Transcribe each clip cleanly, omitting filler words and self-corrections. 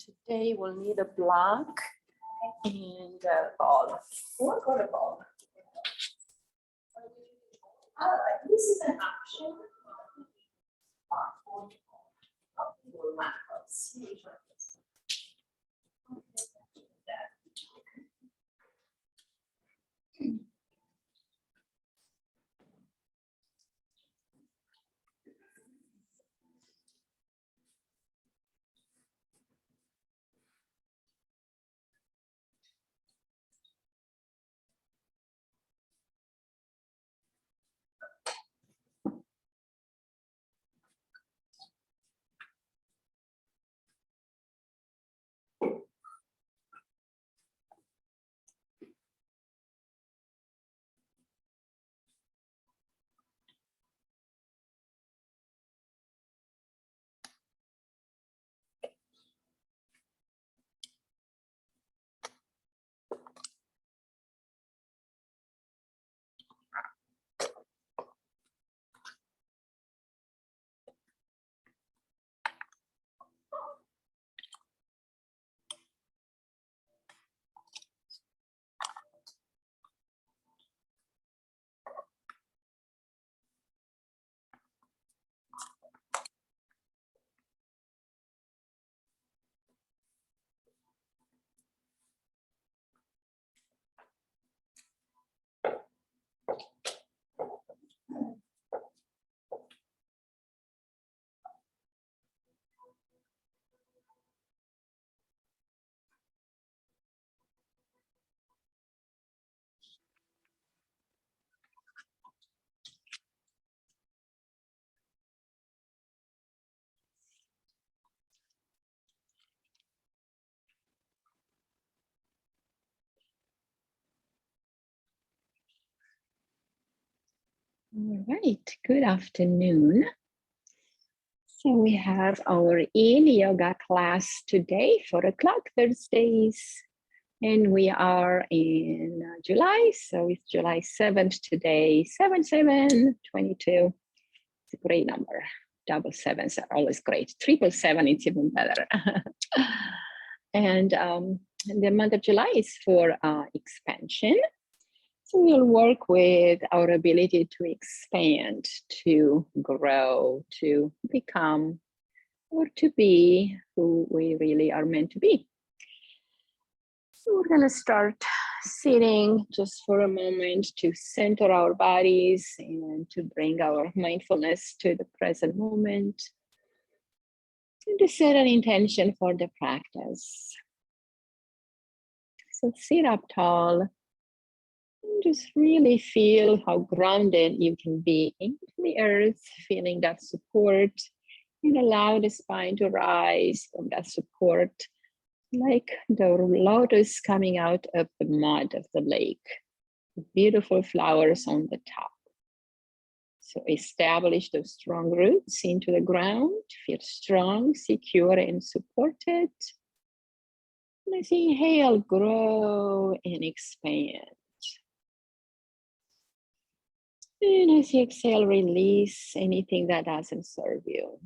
Today we'll need a block and a ball. What got a ball? This is an option. All right, good afternoon. So we have our Yin Yoga class today, 4 o'clock Thursdays. And we are in July, so it's July 7th today, 7722. It's a great number. Double sevens are always great. 777, it's even better. And the month of July is for expansion. So we'll work with our ability to expand, to grow, to become, or to be who we really are meant to be. So we're gonna start sitting just for a moment to center our bodies and to bring our mindfulness to the present moment. And to set an intention for the practice. So sit up tall. Just really feel how grounded you can be into the earth, feeling that support, and allow the spine to rise from that support, like the lotus coming out of the mud of the lake, beautiful flowers on the top. So establish those strong roots into the ground, feel strong, secure, and supported. And as you inhale, grow and expand. And as you exhale, release anything that doesn't serve you.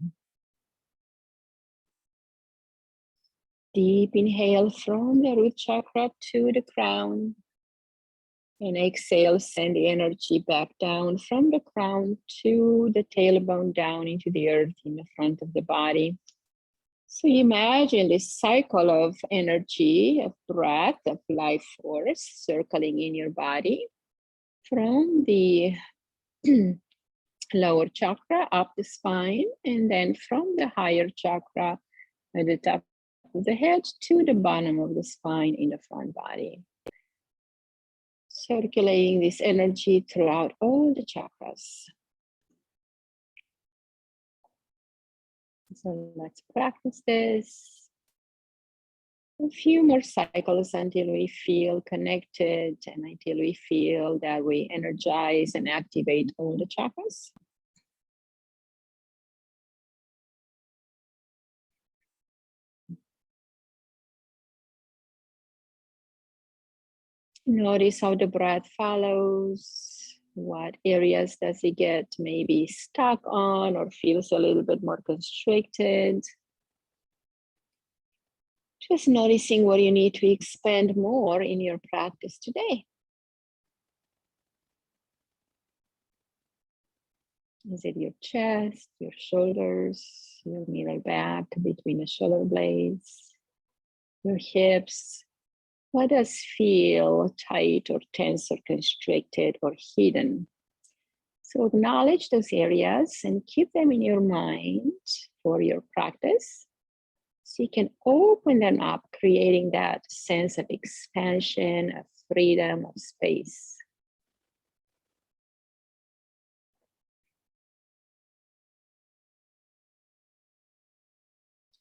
Deep inhale from the root chakra to the crown. And exhale, send the energy back down from the crown to the tailbone, down into the earth in the front of the body. So you imagine this cycle of energy, of breath, of life force circling in your body from the lower chakra up the spine, and then from the higher chakra at the top of the head to the bottom of the spine in the front body. Circulating this energy throughout all the chakras. So let's practice this. A few more cycles until we feel connected and until we feel that we energize and activate all the chakras. Notice how the breath follows. What areas does it get maybe stuck on or feels a little bit more constricted? Just noticing what you need to expand more in your practice today. Is it your chest, your shoulders, your middle back between the shoulder blades, your hips? What does feel tight or tense or constricted or hidden? So acknowledge those areas and keep them in your mind for your practice. So you can open them up, creating that sense of expansion, of freedom, of space.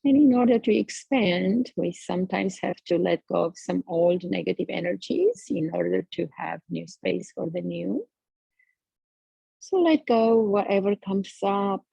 And in order to expand, we sometimes have to let go of some old negative energies in order to have new space for the new. So let go whatever comes up.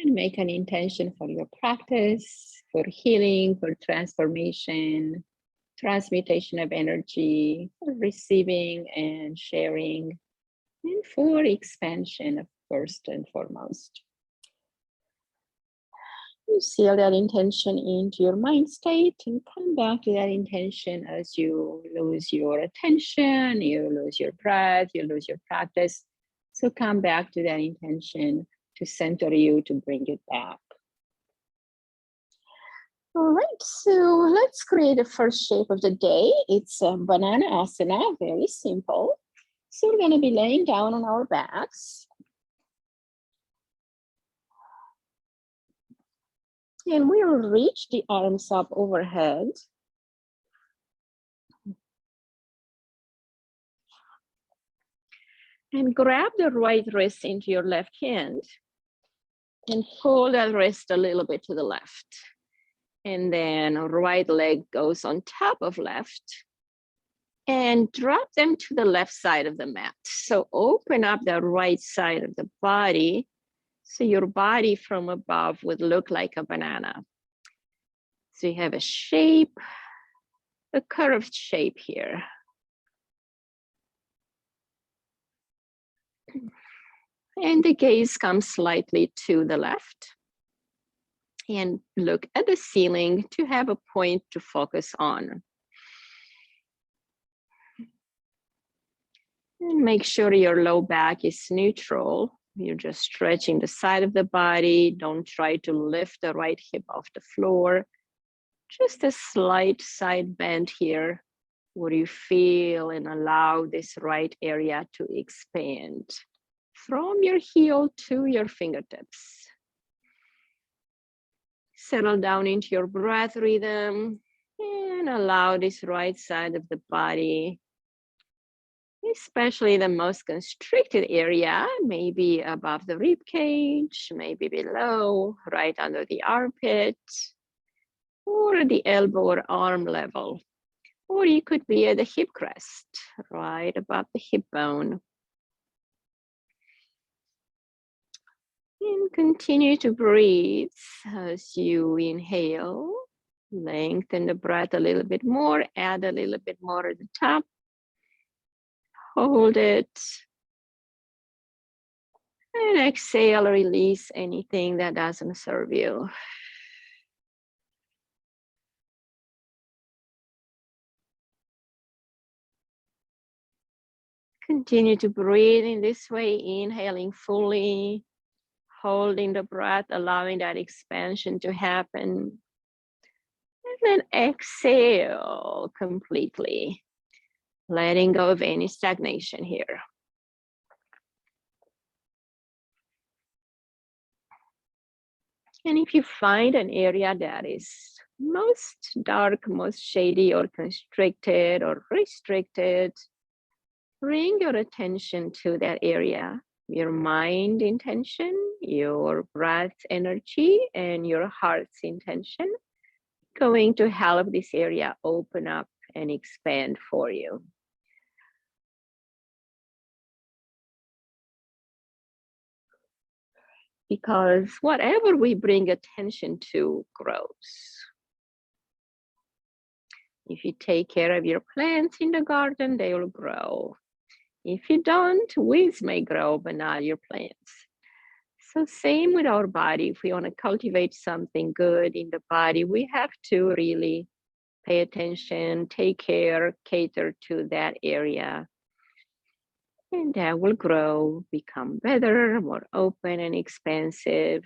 And make an intention for your practice, for healing, for transformation, transmutation of energy, for receiving and sharing, and for expansion, first and foremost. You seal that intention into your mind state and come back to that intention as you lose your attention, you lose your breath, you lose your practice. So come back to that intention to center you, to bring it back. All right, so let's create the first shape of the day. It's a banana asana, very simple. So we're going to be laying down on our backs. And we'll reach the arms up overhead. And grab the right wrist into your left hand and pull that wrist a little bit to the left. And then right leg goes on top of left and drop them to the left side of the mat. So open up the right side of the body. So your body from above would look like a banana. So you have a shape, a curved shape here. And the gaze comes slightly to the left. And look at the ceiling to have a point to focus on. And make sure your low back is neutral. You're just stretching the side of the body. Don't try to lift the right hip off the floor. Just a slight side bend here where you feel and allow this right area to expand from your heel to your fingertips. Settle down into your breath rhythm and allow this right side of the body, especially the most constricted area, maybe above the rib cage, maybe below, right under the armpit, or the elbow or arm level. Or you could be at the hip crest, right above the hip bone. And continue to breathe as you inhale. Lengthen the breath a little bit more, add a little bit more at the top. Hold it. And exhale, release anything that doesn't serve you. Continue to breathe in this way, inhaling fully, holding the breath, allowing that expansion to happen. And then exhale completely, letting go of any stagnation here. And if you find an area that is most dark, most shady, or constricted or restricted, bring your attention to that area, your mind intention, your breath energy, and your heart's intention, going to help this area open up and expand for you. Because whatever we bring attention to grows. If you take care of your plants in the garden, they will grow. If you don't, weeds may grow, but not your plants. So same with our body. If we want to cultivate something good in the body, we have to really pay attention, take care, cater to that area. And that will grow, become better, more open and expansive.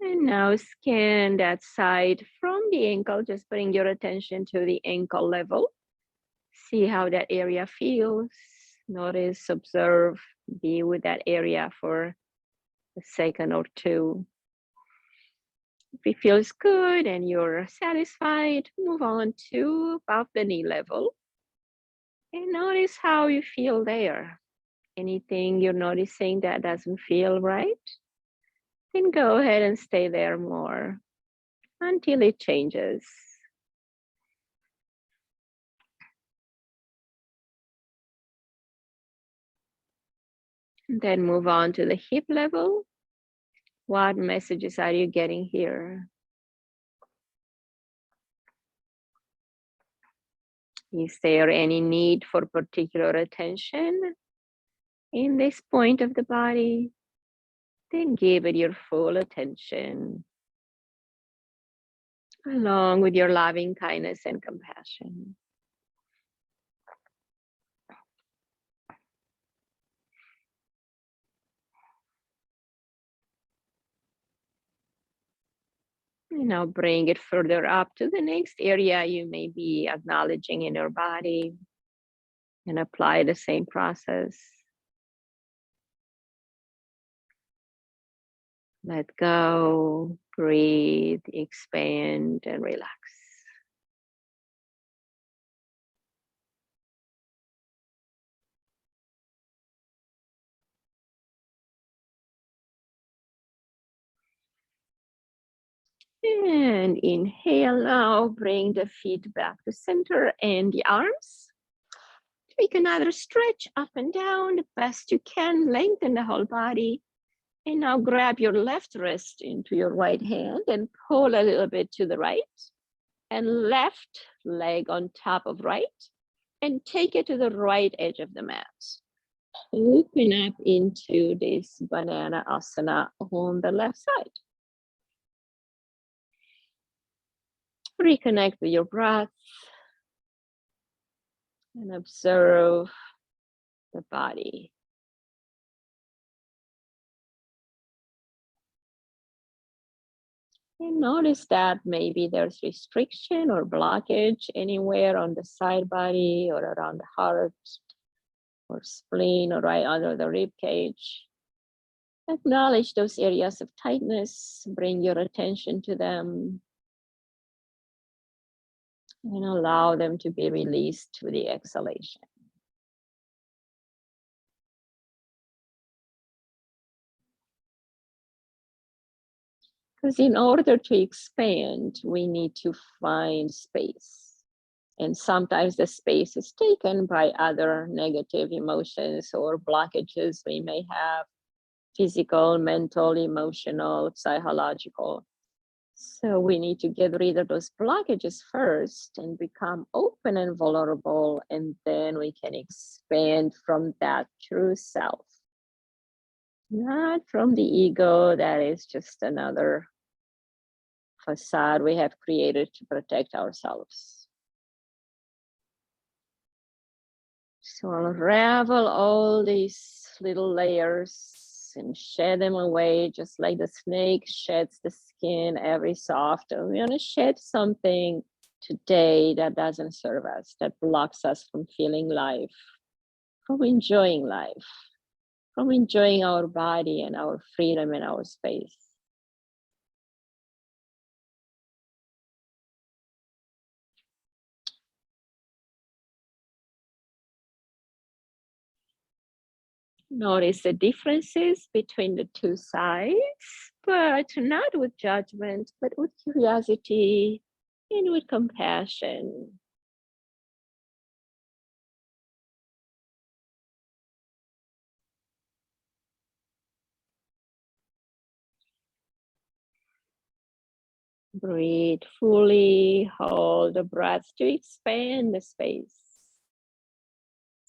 And now scan that side from the ankle. Just bring your attention to the ankle level. See how that area feels. Notice, observe, be with that area for a second or two. If it feels good and you're satisfied, move on to above the knee level. And notice how you feel there. Anything you're noticing that doesn't feel right, then go ahead and stay there more until it changes. Then move on to the hip level. What messages are you getting here? Is there any need for particular attention in this point of the body? Then give it your full attention, along with your loving kindness and compassion. And now bring it further up to the next area you may be acknowledging in your body, and apply the same process. Let go, breathe, expand, and relax. And inhale now, bring the feet back to center and the arms. Take another stretch up and down the best you can, lengthen the whole body. And now grab your left wrist into your right hand and pull a little bit to the right. And left leg on top of right. And take it to the right edge of the mat. Open up into this banana asana on the left side. Reconnect with your breath and observe the body. And notice that maybe there's restriction or blockage anywhere on the side body or around the heart or spleen or right under the rib cage. Acknowledge those areas of tightness, bring your attention to them, and allow them to be released to the exhalation. Because in order to expand, we need to find space. And sometimes the space is taken by other negative emotions or blockages we may have, physical, mental, emotional, psychological. So we need to get rid of those blockages first and become open and vulnerable, and then we can expand from that true self. Not from the ego that is just another facade we have created to protect ourselves. So unravel all these little layers and shed them away, just like the snake sheds the skin every soft. And we're gonna shed something today that doesn't serve us, that blocks us from feeling life, from enjoying life, from enjoying our body and our freedom and our space. Notice the differences between the two sides. but not with judgment, but with curiosity and with compassion. Breathe fully, hold the breath to expand the space.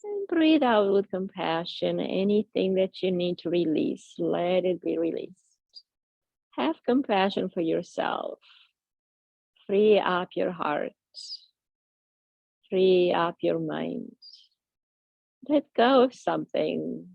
And breathe out with compassion. Anything that you need to release, let it be released. Have compassion for yourself. Free up your heart. Free up your mind. Let go of something.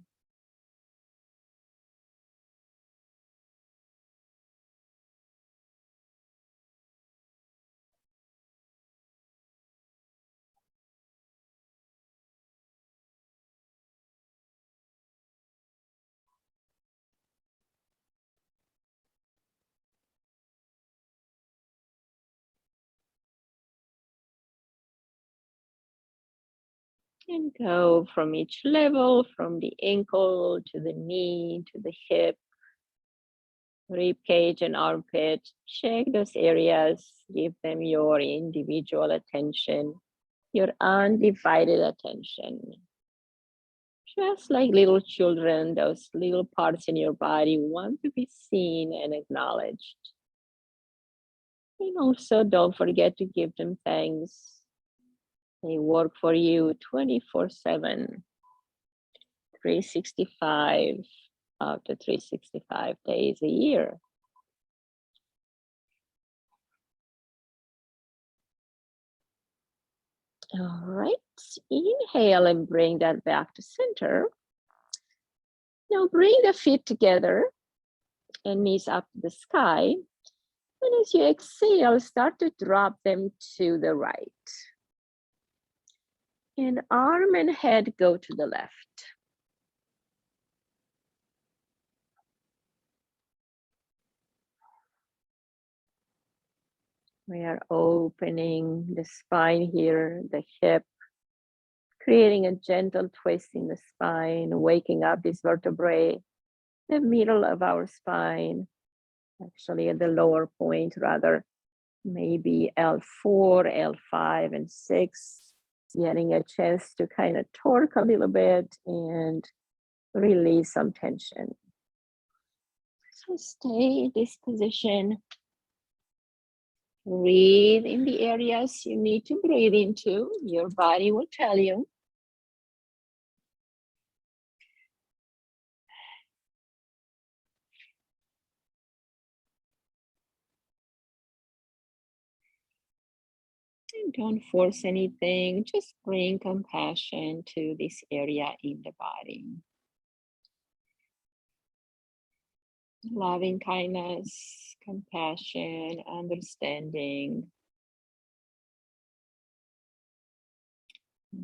And go from each level, from the ankle to the knee, to the hip, rib cage and armpit. Check those areas, give them your individual attention, your undivided attention. Just like little children, those little parts in your body want to be seen and acknowledged. And also don't forget to give them thanks. They work for you 24/7, 365 out of 365 days a year. All right, inhale and bring that back to center. Now bring the feet together and knees up to the sky. And as you exhale, start to drop them to the right. And arm and head go to the left. We are opening the spine here, the hip, creating a gentle twist in the spine, waking up this vertebrae, the middle of our spine, actually at the lower point rather, maybe L4, L5, and 6, getting a chance to kind of torque a little bit and release some tension. So stay in this position. Breathe in the areas you need to breathe into. Your body will tell you. And don't force anything. Just bring compassion to this area in the body. Loving kindness, compassion, understanding.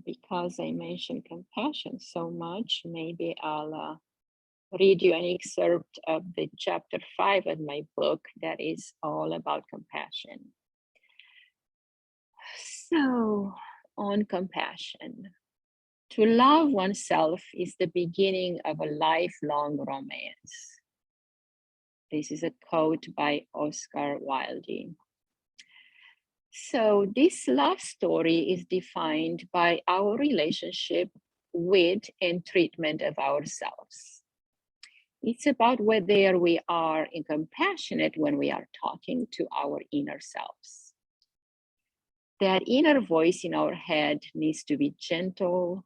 Because I mentioned compassion so much, maybe I'll read you an excerpt of the chapter 5 of my book that is all about compassion. So, on compassion. To love oneself is the beginning of a lifelong romance. This is a quote by Oscar Wilde. So this love story is defined by our relationship with and treatment of ourselves. It's about whether we are compassionate when we are talking to our inner selves. That inner voice in our head needs to be gentle,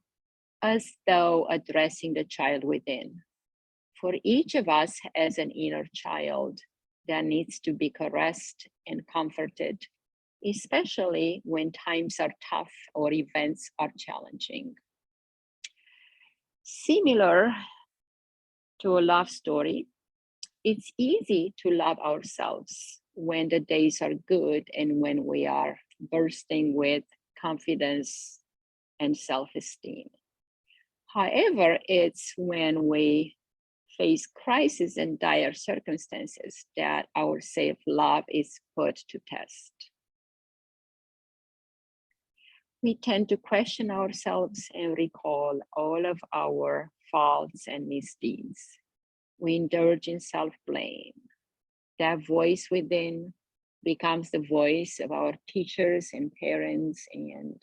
as though addressing the child within. For each of us as an inner child that needs to be caressed and comforted, especially when times are tough or events are challenging. Similar to a love story, it's easy to love ourselves when the days are good and when we are bursting with confidence and self-esteem. However, it's when we face crisis and dire circumstances that our self-love is put to test. We tend to question ourselves and recall all of our faults and misdeeds. We indulge in self-blame. that voice within becomes the voice of our teachers and parents and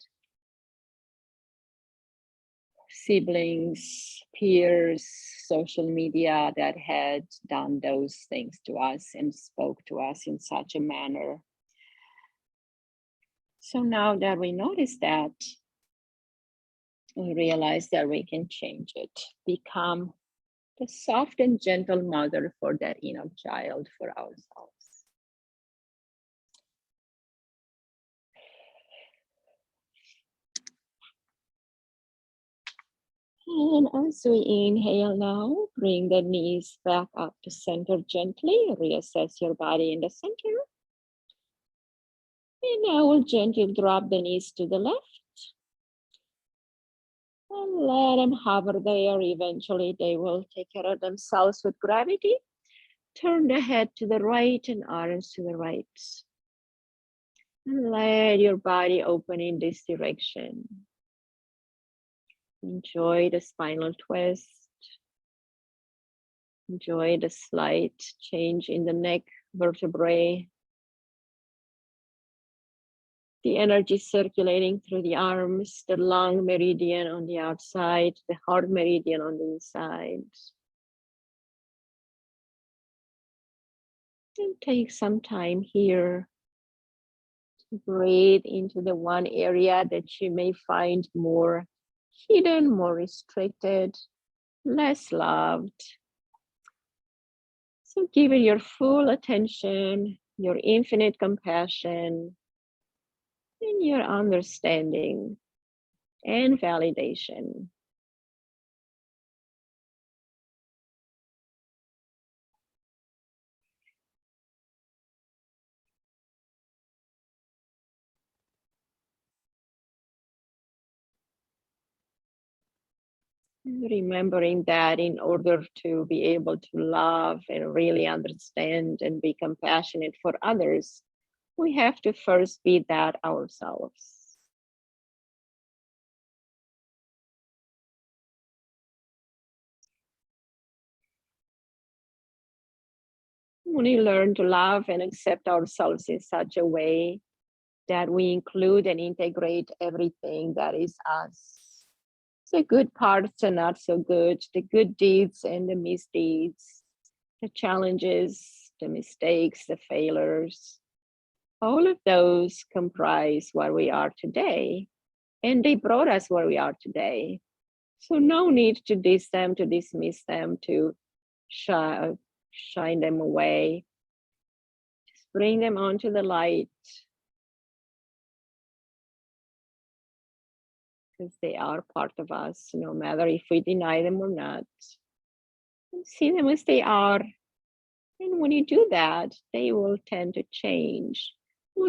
siblings, peers, social media that had done those things to us and spoke to us in such a manner. So now that we notice that, we realize that we can change it, become the soft and gentle mother for that inner child, for ourselves. And as we inhale now, bring the knees back up to center gently. Reassess your body in the center. And now we'll gently drop the knees to the left. And let them hover there. Eventually, they will take care of themselves with gravity. Turn the head to the right and arms to the right. And let your body open in this direction. Enjoy the spinal twist. Enjoy the slight change in the neck vertebrae. The energy circulating through the arms, the lung meridian on the outside, the heart meridian on the inside. And take some time here to breathe into the one area that you may find more hidden, more restricted, less loved. So give it your full attention, your infinite compassion, and your understanding and validation. Remembering that in order to be able to love and really understand and be compassionate for others, we have to first be that ourselves. When we learn to love and accept ourselves in such a way that we include and integrate everything that is us, the good parts and not so good, the good deeds and the misdeeds, the challenges, the mistakes, the failures, all of those comprise what we are today, and they brought us where we are today. So no need to diss them, to dismiss them, to shine them away. Just bring them onto the light, because they are part of us, no matter if we deny them or not. And see them as they are. And when you do that, they will tend to change.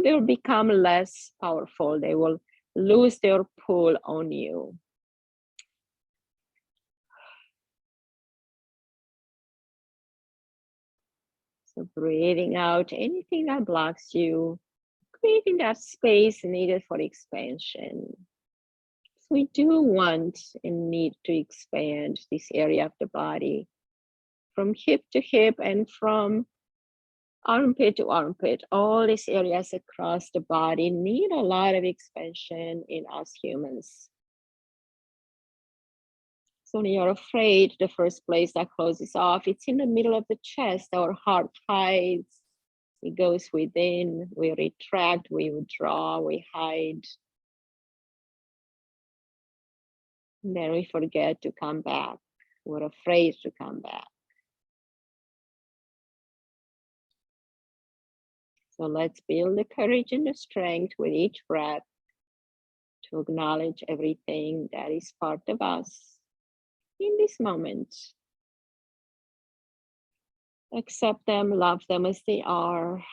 They'll become less powerful. They will lose their pull on you. So breathing out anything that blocks you, creating that space needed for expansion. So we do want and need to expand this area of the body from hip to hip and from armpit to armpit. All these areas across the body need a lot of expansion in us humans. So when you're afraid, the first place that closes off, it's in the middle of the chest. Our heart hides, it goes within, we retract, we withdraw, we hide. And then we forget to come back. We're afraid to come back. So let's build the courage and the strength with each breath to acknowledge everything that is part of us in this moment. Accept them, love them as they are.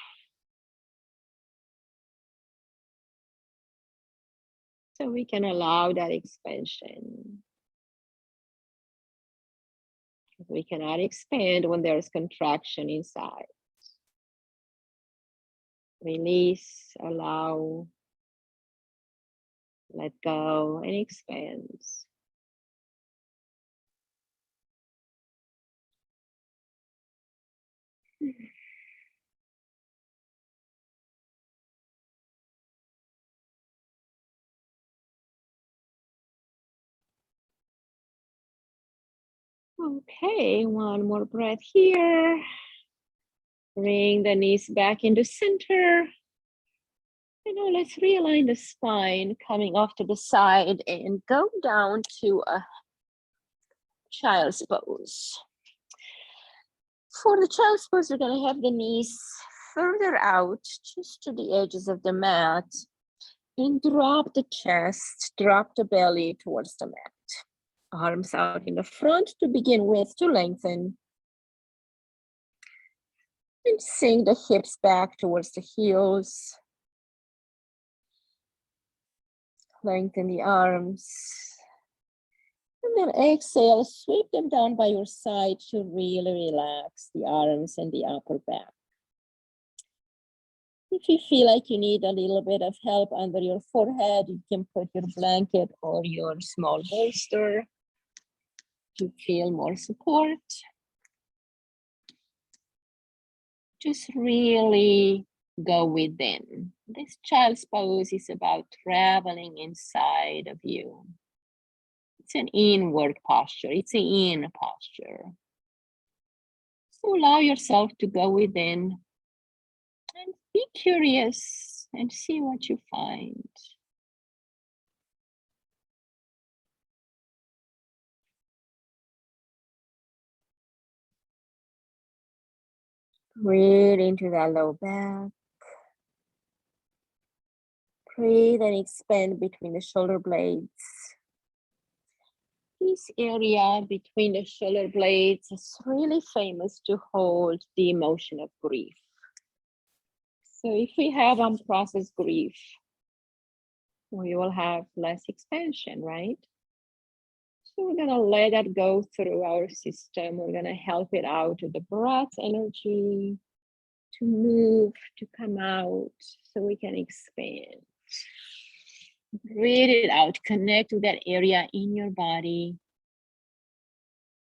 So we can allow that expansion. We cannot expand when there's contraction inside. Release, allow, let go, and expand. Okay, one more breath here. Bring the knees back into center. And now let's realign the spine, coming off to the side and go down to a child's pose. For the child's pose, we're going to have the knees further out, just to the edges of the mat, and drop the chest, drop the belly towards the mat. Arms out in the front to begin with, to lengthen. And sink the hips back towards the heels. Lengthen the arms. And then exhale, sweep them down by your side to really relax the arms and the upper back. If you feel like you need a little bit of help under your forehead, you can put your blanket or your small bolster to feel more support. Just really go within. This child's pose is about traveling inside of you. It's an inward posture. It's an in posture. So allow yourself to go within and be curious and see what you find. Breathe into that low back. Breathe and expand between the shoulder blades. This area between the shoulder blades is really famous to hold the emotion of grief. So if we have unprocessed grief, we will have less expansion, right? So we're gonna let that go through our system. We're gonna help it out with the breath energy to move, to come out, so we can expand. Breathe it out, connect to that area in your body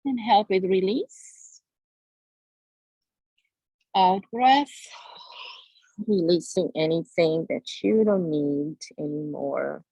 and help it release. Out breath, releasing anything that you don't need anymore.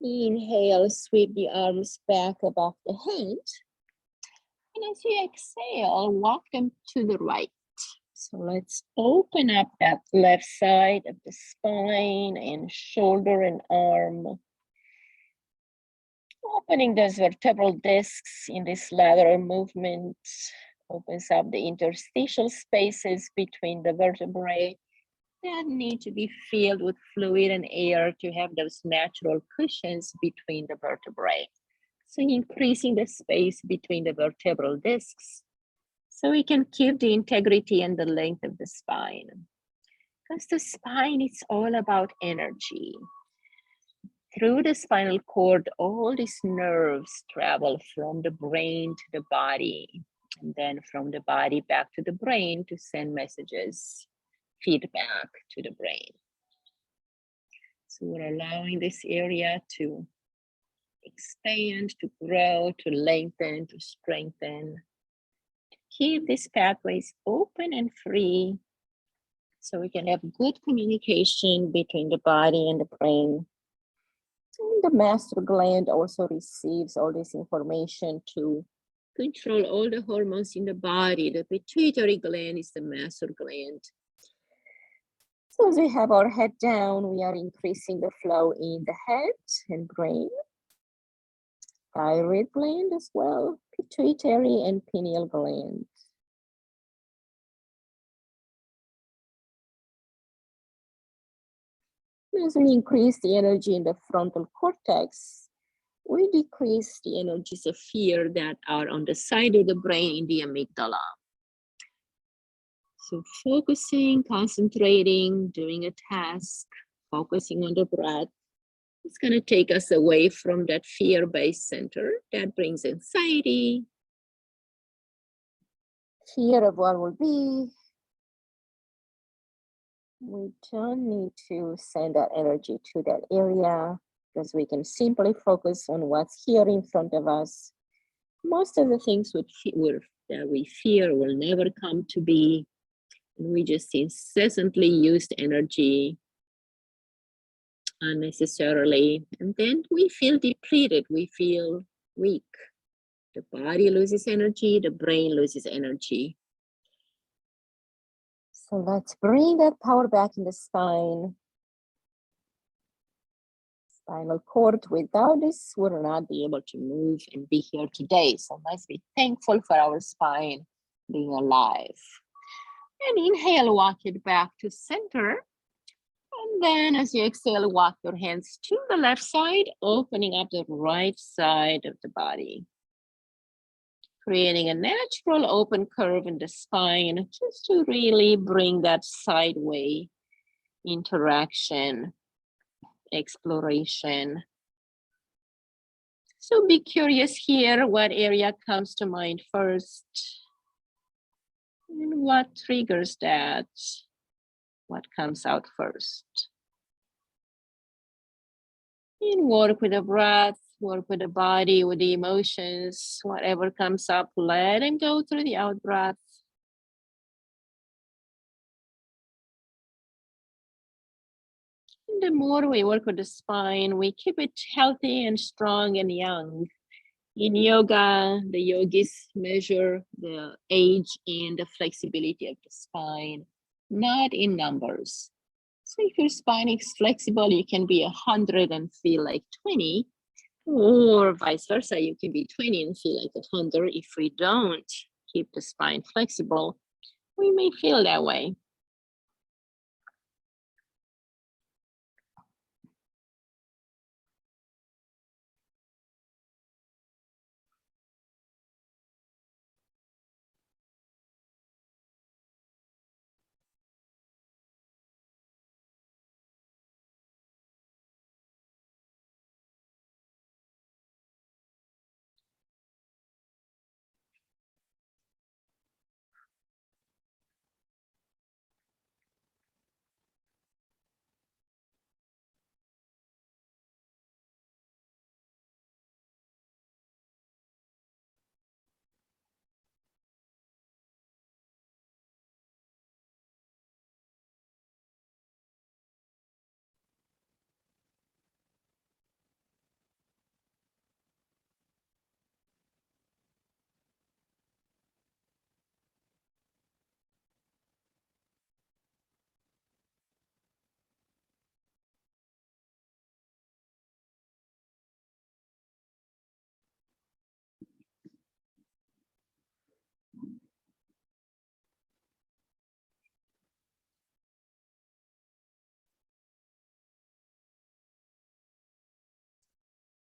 Inhale, sweep the arms back above the head. And as you exhale, walk them to the right. So let's open up that left side of the spine and shoulder and arm. Opening those vertebral discs in this lateral movement opens up the interstitial spaces between the vertebrae that need to be filled with fluid and air to have those natural cushions between the vertebrae. So increasing the space between the vertebral discs so we can keep the integrity and the length of the spine. Because the spine is all about energy. Through the spinal cord, all these nerves travel from the brain to the body, and then from the body back to the brain to send messages, feedback to the brain. So we're allowing this area to expand, to grow, to lengthen, to strengthen. To keep these pathways open and free so we can have good communication between the body and the brain. And the master gland also receives all this information to control all the hormones in the body. The pituitary gland is the master gland. So as we have our head down, we are increasing the flow in the head and brain. Thyroid gland as well, pituitary and pineal gland. As we increase the energy in the frontal cortex, we decrease the energies of fear that are on the side of the brain in the amygdala. So focusing, concentrating, doing a task, focusing on the breath, it's going to take us away from that fear-based center that brings anxiety, fear of what will be. We don't need to send that energy to that area because we can simply focus on what's here in front of us. Most of the things that we fear will never come to be. And we just incessantly use the energy unnecessarily. And then we feel depleted, we feel weak. The body loses energy, the brain loses energy. So let's bring that power back in the spine. Spinal cord. Without this, we will not be able to move and be here today. So let's be thankful for our spine being alive. And inhale, walk it back to center. And then as you exhale, walk your hands to the left side, opening up the right side of the body. Creating a natural open curve in the spine, just to really bring that sideway interaction, exploration. So be curious here, what area comes to mind first? And what triggers that? What comes out first? And work with the breath, work with the body, with the emotions, whatever comes up, let them go through the out breath. And the more we work with the spine, we keep it healthy and strong and young. In yoga, the yogis measure the age and the flexibility of the spine, not in numbers. So if your spine is flexible, you can be 100 and feel like 20, or vice versa, you can be 20 and feel like 100. If we don't keep the spine flexible, we may feel that way.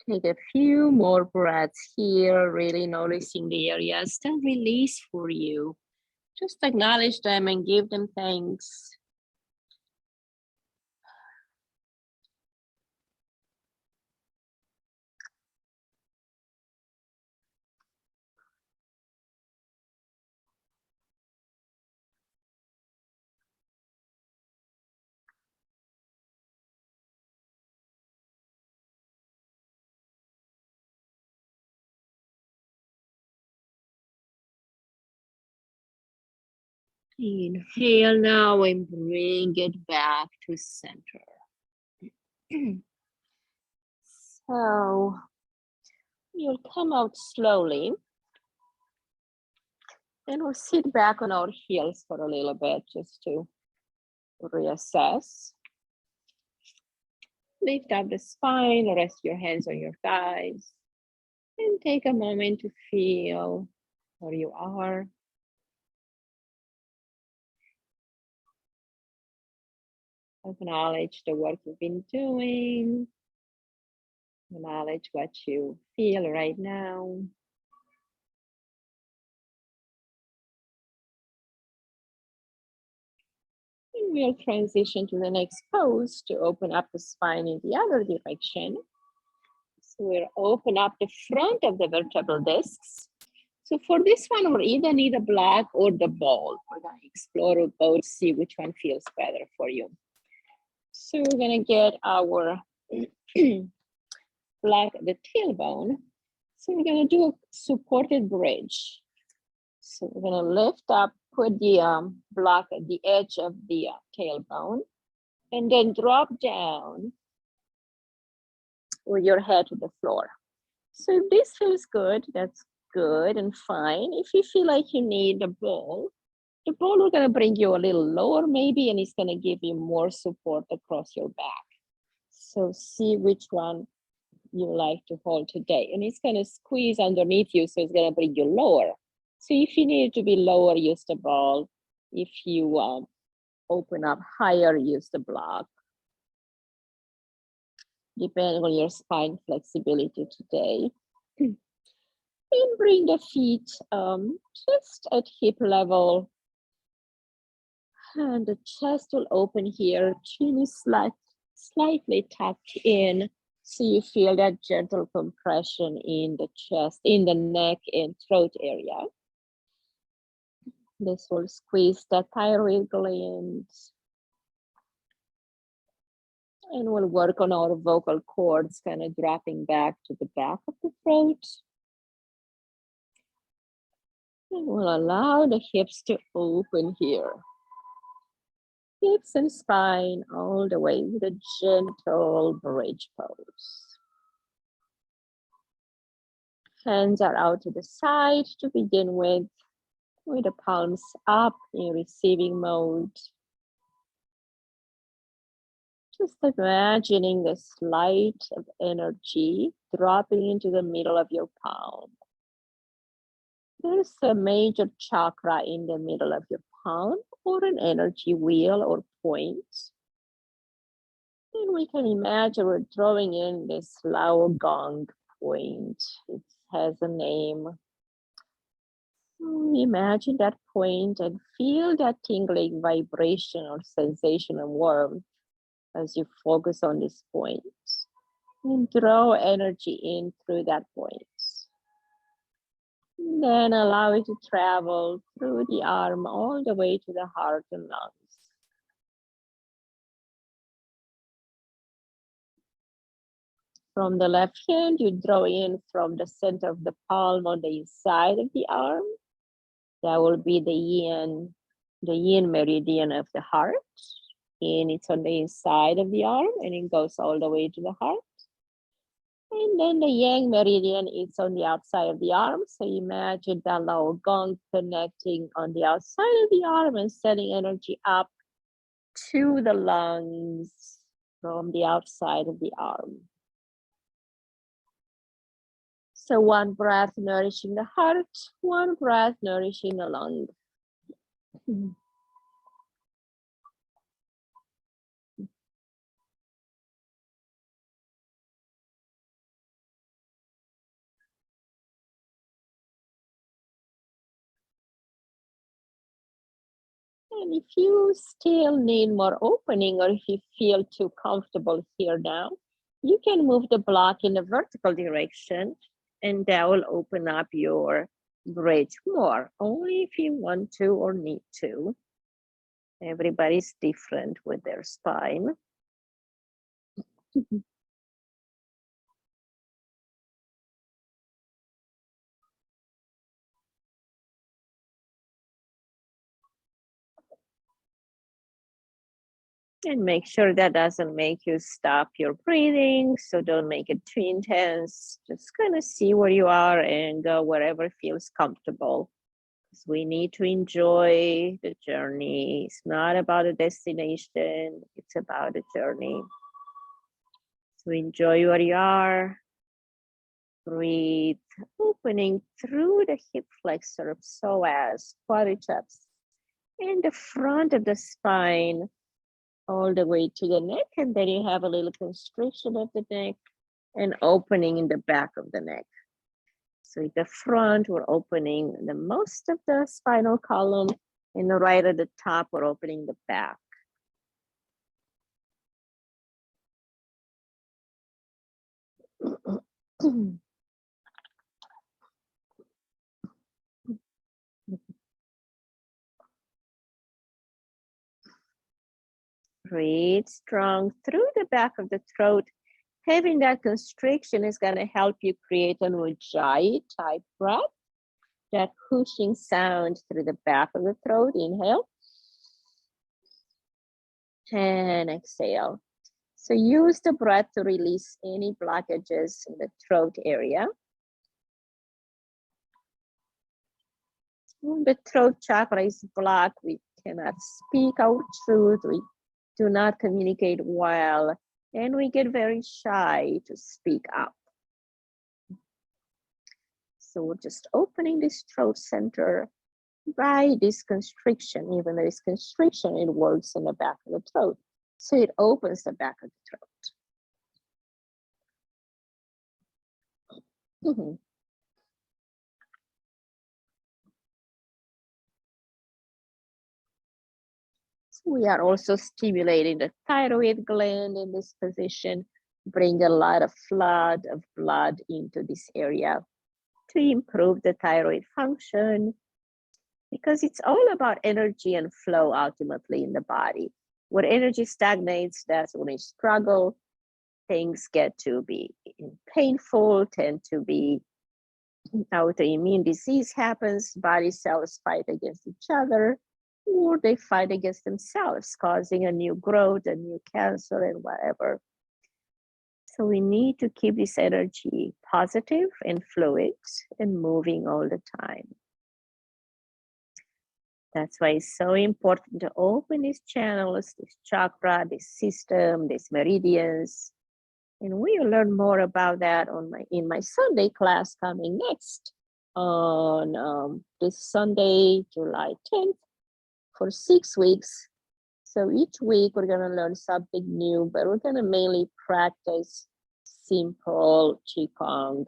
Take a few more breaths here, really noticing the areas that release for you. Just acknowledge them and give them thanks. Inhale now and bring it back to center. So you'll come out slowly. And we'll sit back on our heels for a little bit just to reassess. Lift up the spine, rest your hands on your thighs, and take a moment to feel where you are. Acknowledge the work you've been doing. Acknowledge what you feel right now. We'll transition to the next pose to open up the spine in the other direction. So we'll open up the front of the vertebral discs. So for this one, we'll either need a block or the ball. We're going to explore both, see which one feels better for you. So we're going to get our block, the tailbone. So we're going to do a supported bridge. So we're going to lift up, put the block at the edge of the tailbone, and then drop down with your head to the floor. So if this feels good, that's good and fine. If you feel like you need the ball is going to bring you a little lower maybe, and it's going to give you more support across your back. So see which one you like to hold today. And it's going to squeeze underneath you, so it's going to bring you lower. So if you need it to be lower, use the ball. If you open up higher, use the block. Depending on your spine flexibility today. And bring the feet just at hip level. And the chest will open here, chin is slightly tucked in. So you feel that gentle compression in the chest, in the neck and throat area. This will squeeze the thyroid glands. And we'll work on our vocal cords, kind of dropping back to the back of the throat. And we'll allow the hips to open here. Hips and spine all the way with a gentle bridge pose. Hands are out to the side to begin with the palms up in receiving mode. Just imagining this light of energy dropping into the middle of your palm. There's a major chakra in the middle of your palm, or an energy wheel or point. And we can imagine we're throwing in this Lao Gong point. It has a name. Imagine that point and feel that tingling vibration or sensation of warmth as you focus on this point. And draw energy in through that point. And then allow it to travel through the arm all the way to the heart and lungs. From the left hand, you draw in from the center of the palm on the inside of the arm. That will be the yin meridian of the heart. And it's on the inside of the arm, and it goes all the way to the heart. And then the yang meridian is on the outside of the arm. So imagine that Lao Gong connecting on the outside of the arm and sending energy up to the lungs from the outside of the arm. So one breath nourishing the heart, one breath nourishing the lung. And if you still need more opening, or if you feel too comfortable here now, you can move the block in the vertical direction, and that will open up your bridge more, only if you want to or need to. Everybody's different with their spine. And make sure that doesn't make you stop your breathing. So don't make it too intense. Just kind of see where you are and go wherever feels comfortable. Because we need to enjoy the journey. It's not about a destination. It's about a journey. So enjoy where you are. Breathe, opening through the hip flexor, psoas, quadriceps, and the front of the spine, all the way to the neck, and then you have a little constriction of the neck and opening in the back of the neck. So at the front, we're opening the most of the spinal column, and right at the top, we're opening the back. Breathe strong through the back of the throat. Having that constriction is going to help you create an ujjayi type breath. That pushing sound through the back of the throat. Inhale. And exhale. So use the breath to release any blockages in the throat area. When the throat chakra is blocked, we cannot speak our truth. We do not communicate well, and we get very shy to speak up. So we're just opening this throat center by this constriction. Even though it's constriction, it works in the back of the throat. So it opens the back of the throat. So we are also stimulating the thyroid gland in this position, bring a lot of flood of blood into this area to improve the thyroid function, because it's all about energy and flow ultimately in the body. When energy stagnates, that's when we struggle. Things get to be painful, tend to be autoimmune disease happens, body cells fight against each other, or they fight against themselves, causing a new growth, a new cancer, and whatever. So we need to keep this energy positive and fluid and moving all the time. That's why it's so important to open these channels, this chakra, this system, these meridians. And we'll learn more about that in my Sunday class coming next on this Sunday, July 10th, for 6 weeks. So each week we're going to learn something new, but we're going to mainly practice simple Qigong,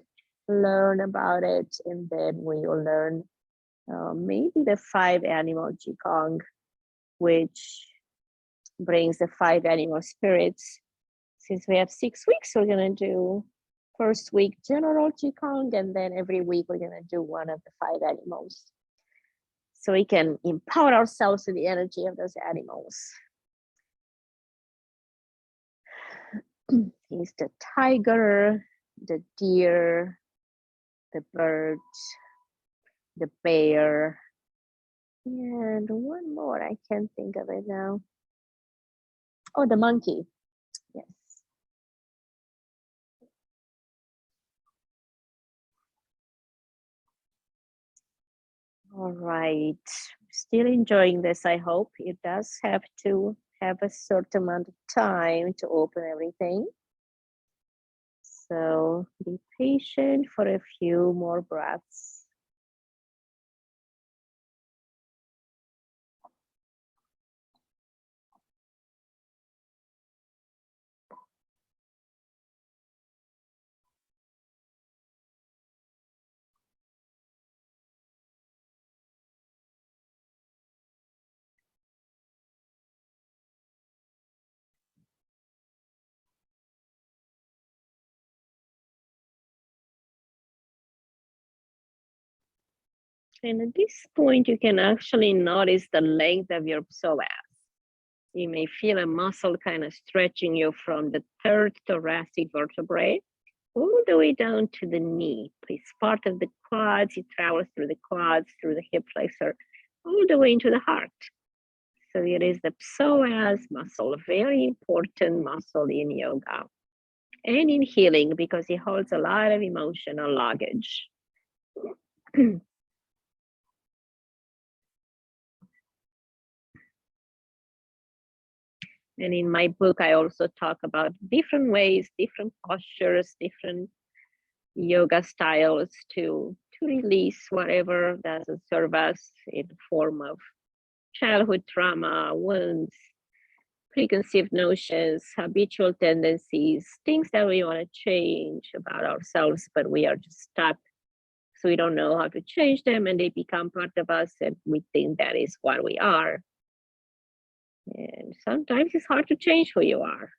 learn about it, and then we will learn maybe the 5 animal Qigong, which brings the 5 animal spirits. Since we have 6 weeks, we're going to do first week general Qigong, and then every week we're going to do one of the 5 animals. So we can empower ourselves with the energy of those animals. He's the tiger, the deer, the bird, the bear, and one more, I can't think of it now. Oh, the monkey, yes. All right, still enjoying this, I hope. It does have to have a certain amount of time to open everything. So be patient for a few more breaths. And at this point, you can actually notice the length of your psoas. You may feel a muscle kind of stretching you from the 3rd thoracic vertebrae all the way down to the knee. It's part of the quads. It travels through the quads, through the hip flexor, all the way into the heart. So it is the psoas muscle, a very important muscle in yoga and in healing, because it holds a lot of emotional luggage. And in my book, I also talk about different ways, different postures, different yoga styles to release whatever doesn't serve us in the form of childhood trauma, wounds, preconceived notions, habitual tendencies, things that we want to change about ourselves, but we are just stuck. So we don't know how to change them, and they become part of us, and we think that is what we are. And sometimes it's hard to change who you are.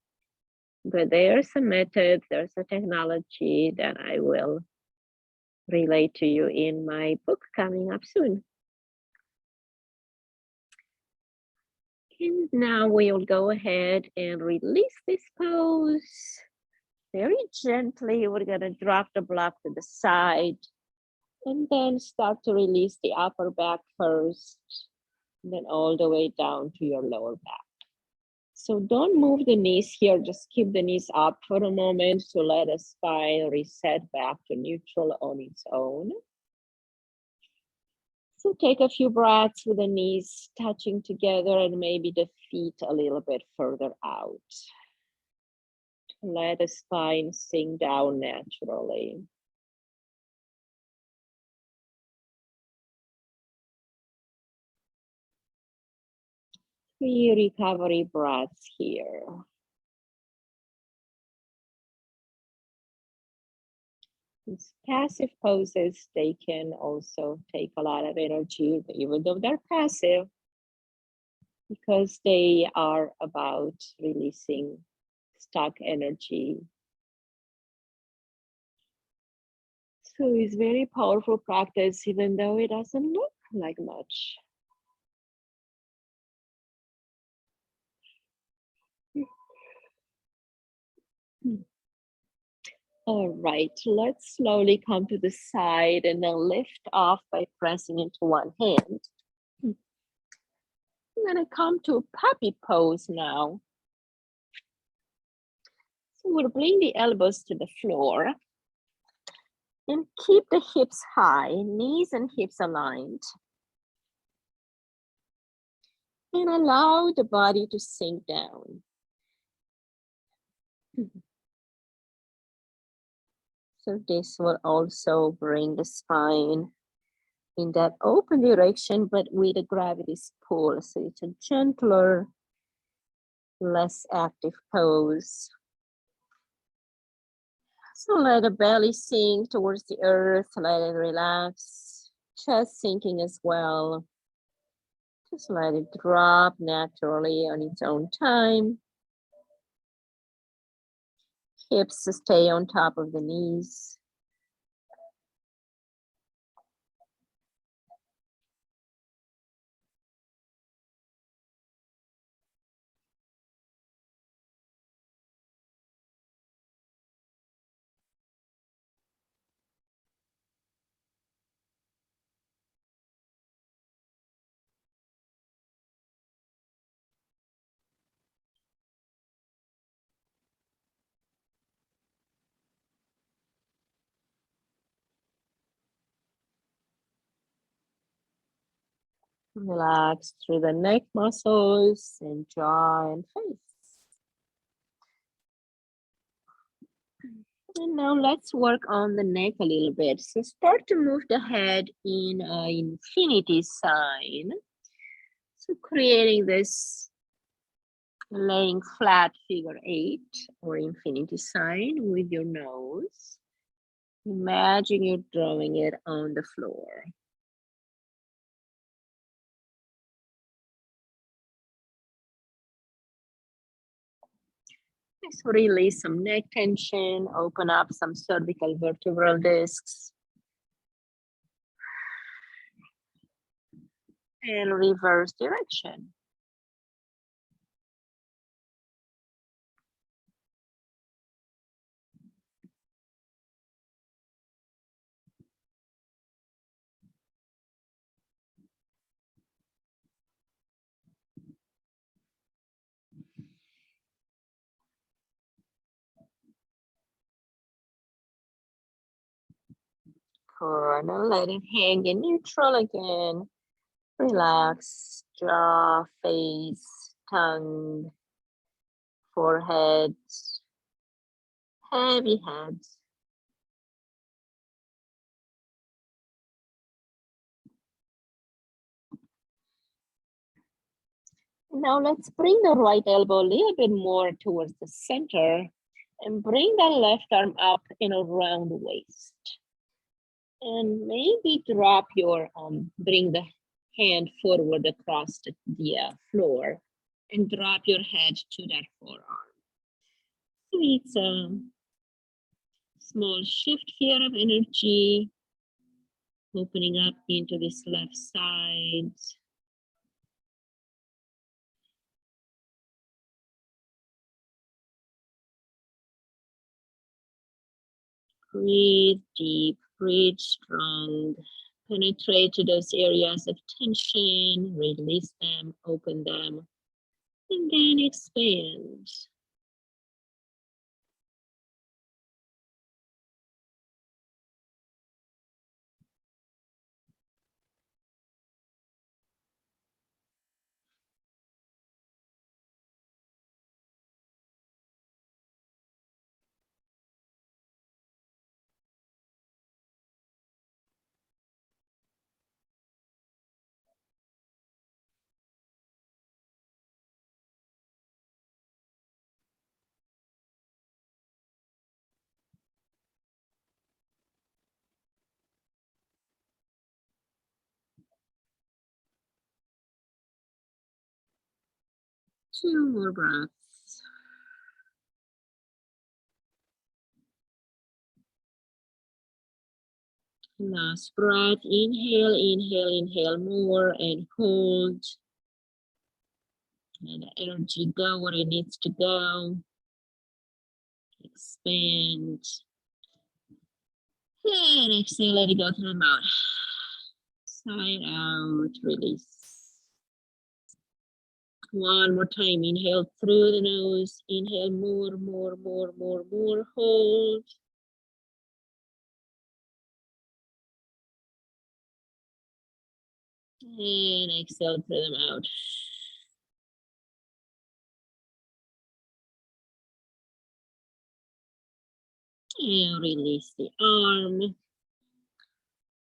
But there's a method, there's a technology that I will relate to you in my book coming up soon. And now we'll go ahead and release this pose. Very gently, we're gonna drop the block to the side and then start to release the upper back first, and then all the way down to your lower back. So don't move the knees here, just keep the knees up for a moment to let the spine reset back to neutral on its own. So take a few breaths with the knees touching together and maybe the feet a little bit further out. Let the spine sink down naturally. 3 recovery breaths here. These passive poses, they can also take a lot of energy, even though they're passive, because they are about releasing stuck energy. So it's very powerful practice, even though it doesn't look like much. All right, let's slowly come to the side and then lift off by pressing into one hand. I'm gonna come to puppy pose now. So we'll bring the elbows to the floor and keep the hips high, knees and hips aligned. And allow the body to sink down. So this will also bring the spine in that open direction, but with a gravity's pull. So it's a gentler, less active pose. So let the belly sink towards the earth, let it relax, chest sinking as well. Just let it drop naturally on its own time. Hips stay on top of the knees. Relax through the neck muscles and jaw and face. And now let's work on the neck a little bit. So start to move the head in an infinity sign. So creating this laying flat figure 8 or infinity sign with your nose. Imagine you're drawing it on the floor. Just release some neck tension, open up some cervical vertebral discs. And reverse direction. Good, now let it hang in neutral again. Relax, jaw, face, tongue, forehead, heavy head. Now let's bring the right elbow a little bit more towards the center and bring the left arm up and around the waist. And maybe drop your, bring the hand forward across the floor and drop your head to that forearm. So it's a small shift here of energy, opening up into this left side. Breathe deep, breathe strong. Penetrate to those areas of tension, release them, open them, and then expand. 2 more breaths. Last breath, inhale, inhale, inhale more and hold. And the energy go where it needs to go. Expand. And exhale, let it go through the mouth. Side out, release. One more time, inhale through the nose. Inhale more, more, more, more, more. Hold. And exhale through the mouth. And release the arm.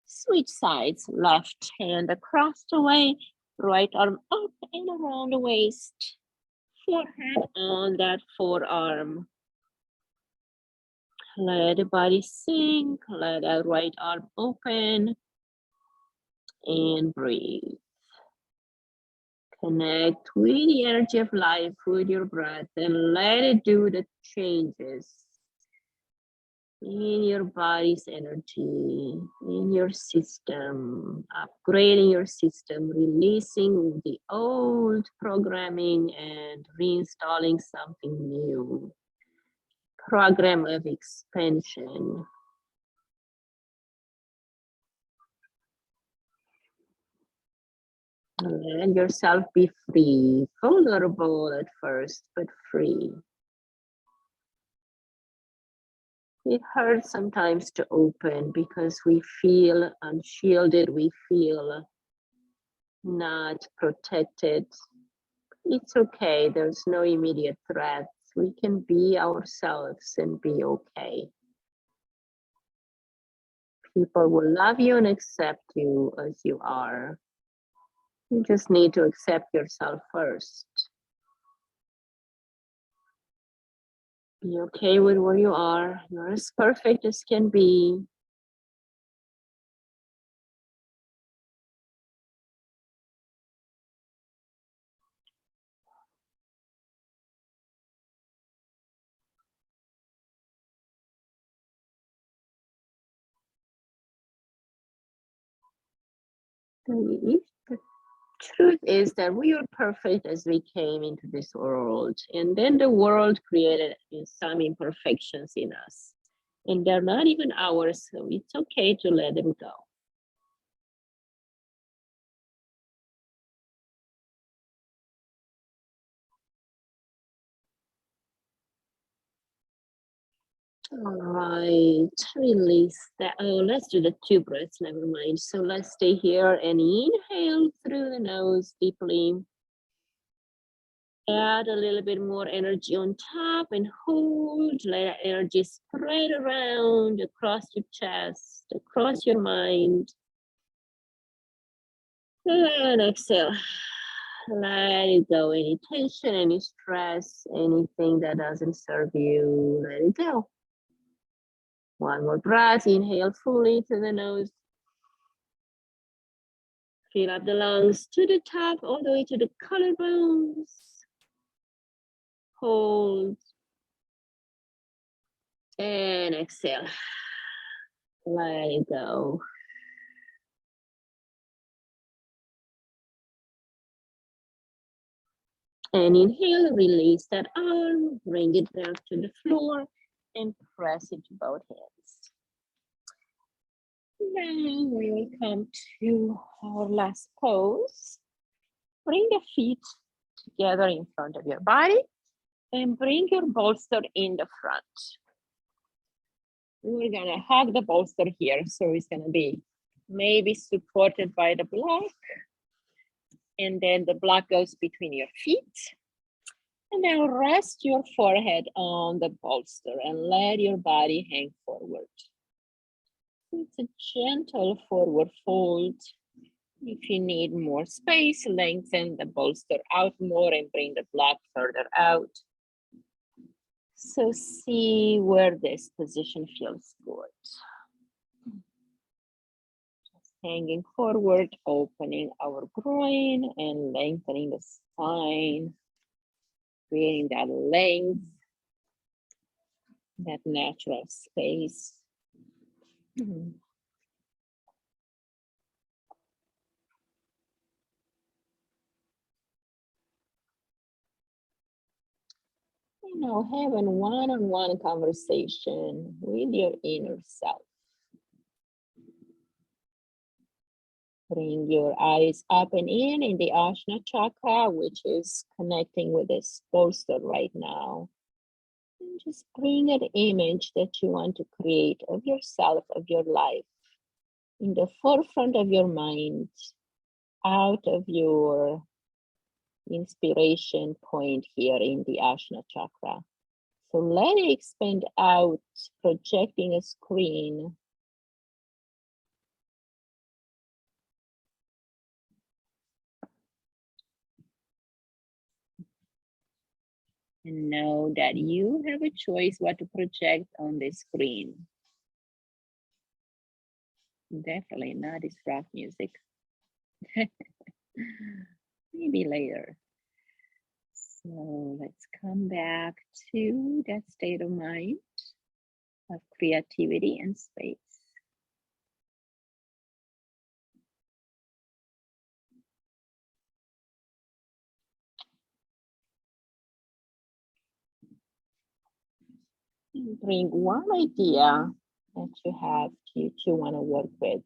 Switch sides, left hand across the way, right arm up and around the waist. Forehead on that forearm. Let the body sink, let that right arm open, and breathe. Connect with the energy of life with your breath and let it do the changes in your body's energy, in your system, upgrading your system, releasing the old programming and reinstalling something new. Program of expansion. Let yourself be free, vulnerable at first, but free. It hurts sometimes to open because we feel unshielded, we feel not protected. It's okay, there's no immediate threats. We can be ourselves and be okay. People will love you and accept you as you are. You just need to accept yourself first. Be okay with where you are. You're as perfect as can be. The truth is that we are perfect as we came into this world, and then the world created some imperfections in us, and they're not even ours, so it's okay to let them go. All right, release that. Oh, let's do the 2 breaths, never mind. So let's stay here and inhale through the nose deeply. Add a little bit more energy on top and hold. Let that energy spread around across your chest, across your mind. And exhale. Let it go. Any tension, any stress, anything that doesn't serve you, let it go. One more breath. Inhale fully to the nose. Fill up the lungs to the top, all the way to the collarbones. Hold. And exhale. Let it go. And inhale, release that arm, bring it back to the floor and press it to both hands. Now we will come to our last pose. Bring the feet together in front of your body and bring your bolster in the front. We're gonna hug the bolster here, so it's gonna be maybe supported by the block, and then the block goes between your feet. And then rest your forehead on the bolster and let your body hang forward. It's a gentle forward fold. If you need more space, lengthen the bolster out more and bring the block further out. So see where this position feels good. Just hanging forward, opening our groin and lengthening the spine, creating that length, that natural space. You know, have a one-on-one conversation with your inner self. Bring your eyes up and in the Ajna chakra, which is connecting with this bolster right now. And just bring an image that you want to create of yourself, of your life, in the forefront of your mind, out of your inspiration point here in the Ajna chakra. So let it expand out, projecting a screen. And know that you have a choice what to project on the screen. Definitely not this rock music. Maybe later. So let's come back to that state of mind of creativity and space. And bring one idea that you have that you want to work with.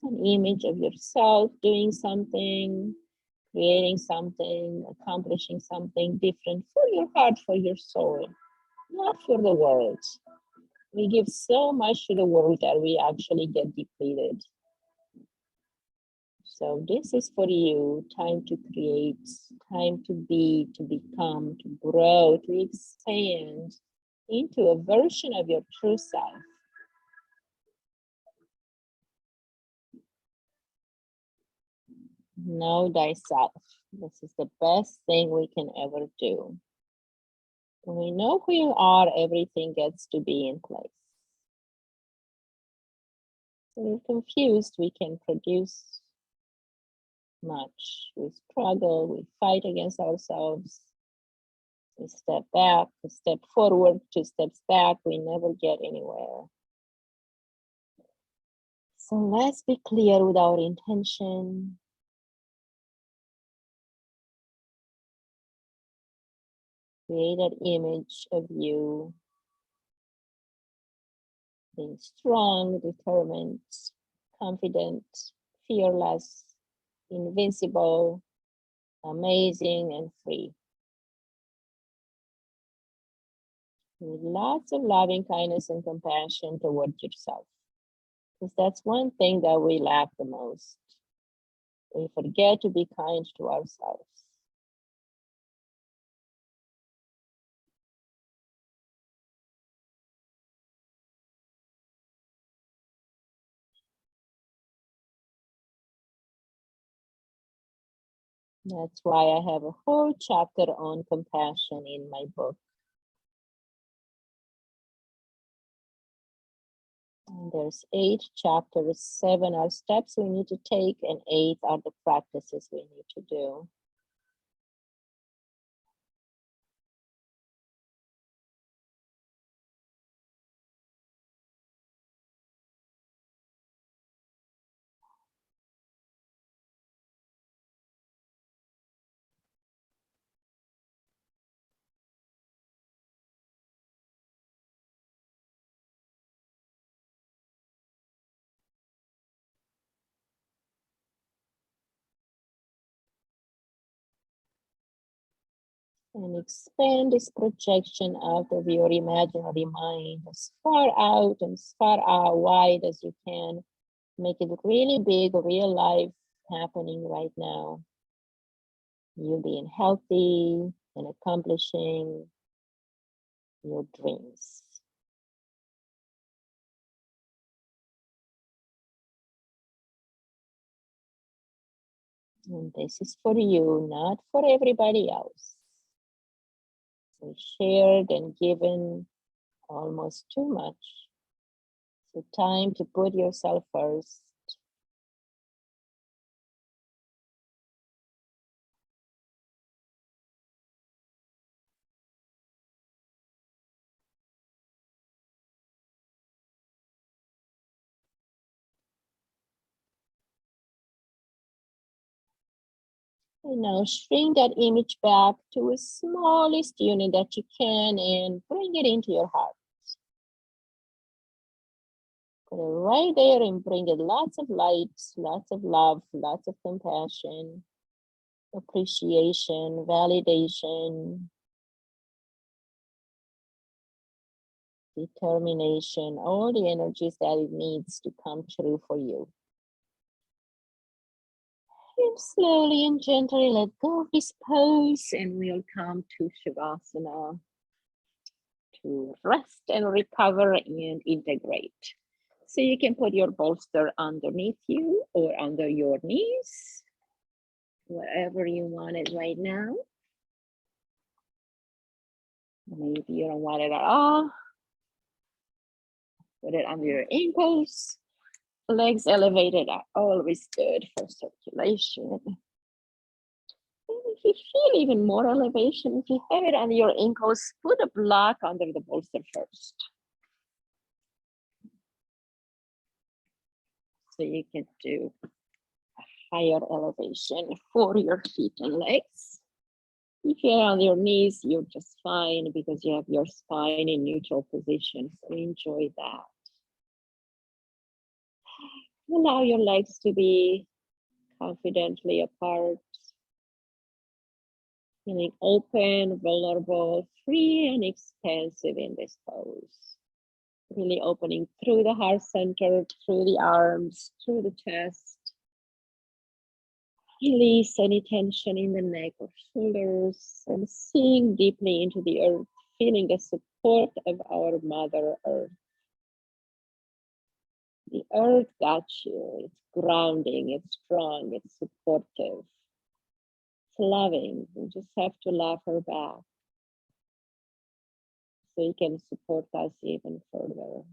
An image of yourself doing something, creating something, accomplishing something different for your heart, for your soul, not for the world. We give so much to the world that we actually get depleted. So this is for you, time to create, time to be, to become, to grow, to expand into a version of your true self. Know thyself. This is the best thing we can ever do. When we know who you are, everything gets to be in place. When we're confused, we can produce much. We struggle, we fight against ourselves. We step back, we step forward, 2 steps back, we never get anywhere. So let's be clear with our intention. Create that image of you being strong, determined, confident, fearless, invincible, amazing, and free. With lots of loving kindness and compassion towards yourself. Because that's one thing that we lack the most. We forget to be kind to ourselves. That's why I have a whole chapter on compassion in my book. And there's 8 chapters, 7 are steps we need to take, and 8 are the practices we need to do. And expand this projection out of your imaginary mind as far out and as far out wide as you can. Make it really big, real life happening right now. You being healthy and accomplishing your dreams. And this is for you, not for everybody else. We shared and given almost too much. So time to put yourself first. And now shrink that image back to the smallest unit that you can and bring it into your heart. Put it right there and bring it lots of light, lots of love, lots of compassion, appreciation, validation, determination, all the energies that it needs to come true for you. And slowly and gently let go of this pose, and we'll come to Shavasana to rest and recover and integrate. So you can put your bolster underneath you or under your knees, wherever you want it right now. Maybe you don't want it at all. Put it under your ankles. Legs elevated are always good for circulation. And if you feel even more elevation, if you have it under your ankles, put a block under the bolster first. So you can do a higher elevation for your feet and legs. If you're on your knees, you're just fine because you have your spine in neutral position. So enjoy that. Allow your legs to be confidently apart. Feeling open, vulnerable, free, and expansive in this pose. Really opening through the heart center, through the arms, through the chest. Release any tension in the neck or shoulders, and seeing deeply into the earth, feeling the support of our Mother Earth. The earth got you. It's grounding, it's strong, it's supportive. It's loving. You just have to love her back so you can support us even further.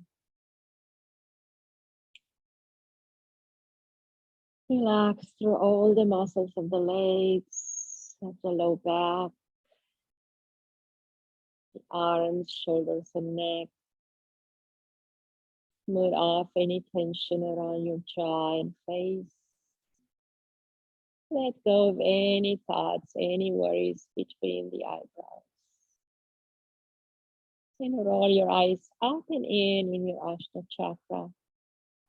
Relax through all the muscles of the legs, of the low back, the arms, shoulders, and neck. Smooth off any tension around your jaw and face. Let go of any thoughts, any worries between the eyebrows. Then roll your eyes up and in your Ajna chakra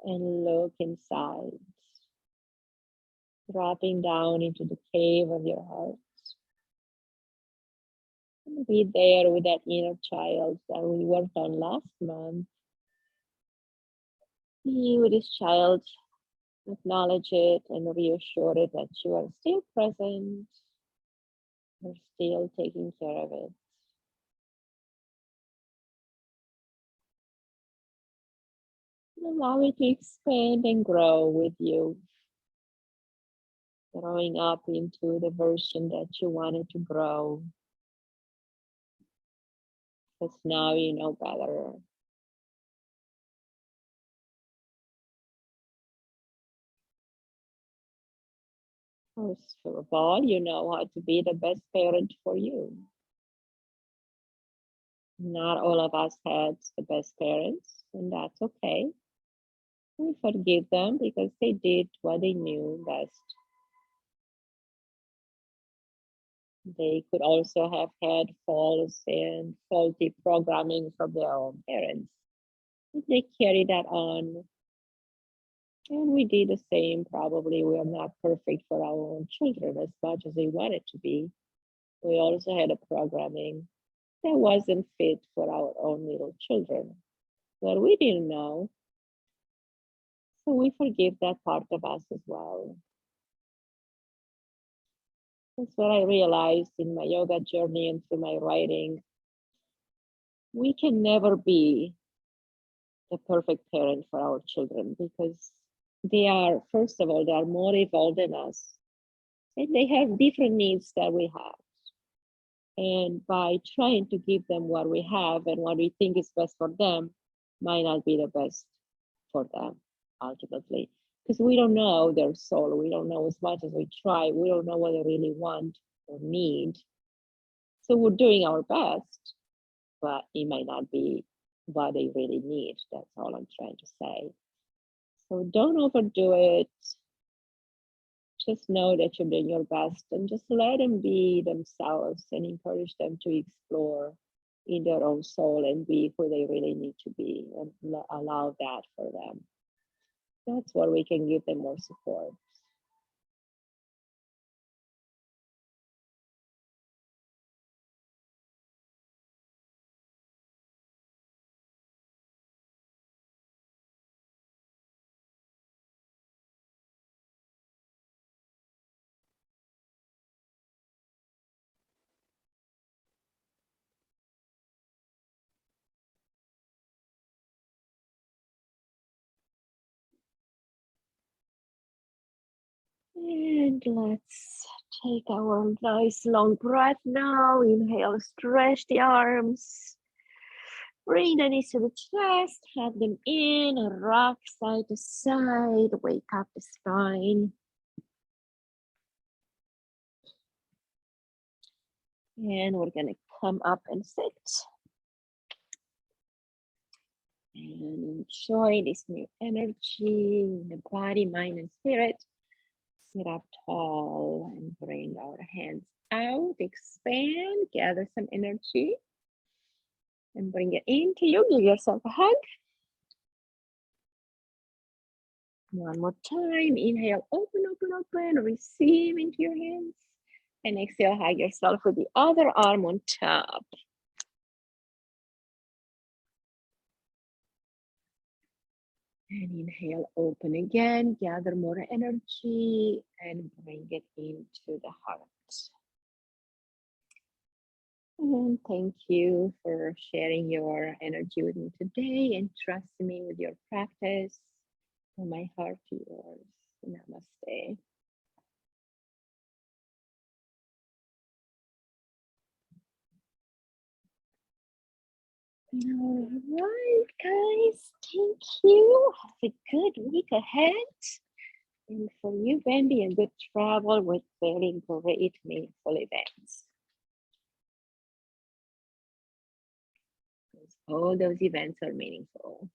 and look inside. Dropping down into the cave of your heart. And be there with that inner child that we worked on last month. Be with this child, acknowledge it and reassure it that you are still present. You're still taking care of it. Allow it to expand and grow with you. Growing up into the version that you wanted to grow. Because now you know better. First of all, you know how to be the best parent for you. Not all of us had the best parents, and that's okay. We forgive them because they did what they knew best. They could also have had false and faulty programming from their own parents. They carry that on. And we did the same. Probably we are not perfect for our own children as much as we wanted to be. we also had a programming that wasn't fit for our own little children, but we didn't know. So we forgive that part of us as well. That's what I realized in my yoga journey and through my writing. We can never be the perfect parent for our children because they are, first of all, they are more evolved than us. And they have different needs that we have. And by trying to give them what we have and what we think is best for them, might not be the best for them ultimately. Because we don't know their soul. We don't know as much as we try. We don't know what they really want or need. So we're doing our best, but it might not be what they really need. That's all I'm trying to say. So don't overdo it. Just know that you're doing your best and just let them be themselves and encourage them to explore in their own soul and be who they really need to be and allow that for them. That's where we can give them more support. And let's take our nice long breath now. Inhale, stretch the arms. Bring the knees to the chest, have them in, rock side to side, wake up the spine. And we're gonna come up and sit. And enjoy this new energy in the body, mind, and spirit. Sit up tall and bring our hands out, expand, gather some energy. And bring it into you, give yourself a hug. One more time, inhale, open, open, open, receive into your hands. And exhale, hug yourself with the other arm on top. And inhale, open again, gather more energy and bring it into the heart. And thank you for sharing your energy with me today and trusting me with your practice. From my heart to yours. Namaste. All right, guys, thank you. Have a good week ahead. And for you, Wendy, a good travel with very great, meaningful events. All those events are meaningful.